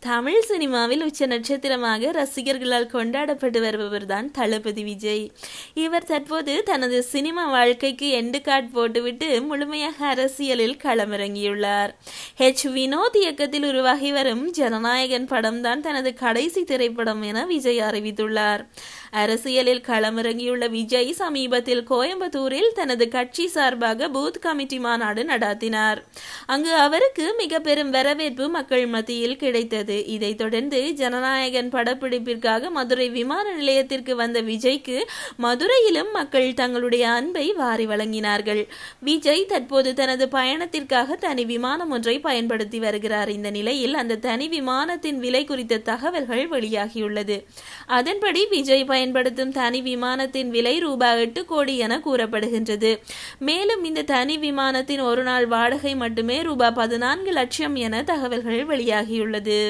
தமிழ் சினிமாவில் உச்ச நட்சத்திரமாக ரசிகர்களால் கொண்டாடப்பட்டு வருபவர் தான் தளபதி விஜய். இவர் தற்போது தனது சினிமா வாழ்க்கைக்கு எண்டு கார்டு போட்டுவிட்டு முழுமையாக அரசியலில் களமிறங்கியுள்ளார். வினோத் இயக்கத்தில் உருவாகி வரும் ஜனநாயகன் படம்தான் தனது கடைசி திரைப்படம் என விஜய் அறிவித்துள்ளார். அரசியலில் களமிறங்கியுள்ள விஜய் சமீபத்தில் கோயம்புத்தூரில் தனது கட்சி சார்பாக பூத் கமிட்டி மாநாடு நடாத்தினார். அங்கு அவருக்கு மிக பெரும் வரவேற்பு மக்கள் மத்தியில் கிடைத்தது. இதைத் தொடர்ந்து ஜனநாயகன் படப்பிடிப்பிற்காக மதுரை விமான நிலையத்திற்கு வந்த விஜய்க்கு மதுரையிலும் மக்கள் தங்களுடைய அன்பை வாரி வழங்கினார்கள். விஜய் தற்போது தனது பயணத்திற்காக தனி விமானம் ஒன்றை பயன்படுத்தி வருகிறார். இந்த நிலையில் அந்த தனி விமானத்தின் விலை குறித்த தகவல்கள் வெளியாகியுள்ளது. அதன்படி விஜய் பயன்படுத்தும் தனி விமானத்தின் விலை ரூபாய் 8 கோடி என கூறப்படுகின்றது. மேலும் இந்த தனி விமானத்தின் ஒரு நாள் வாடகை மட்டுமே ரூபாய் 14 லட்சம் என தகவல்கள் வெளியாகியுள்ளது.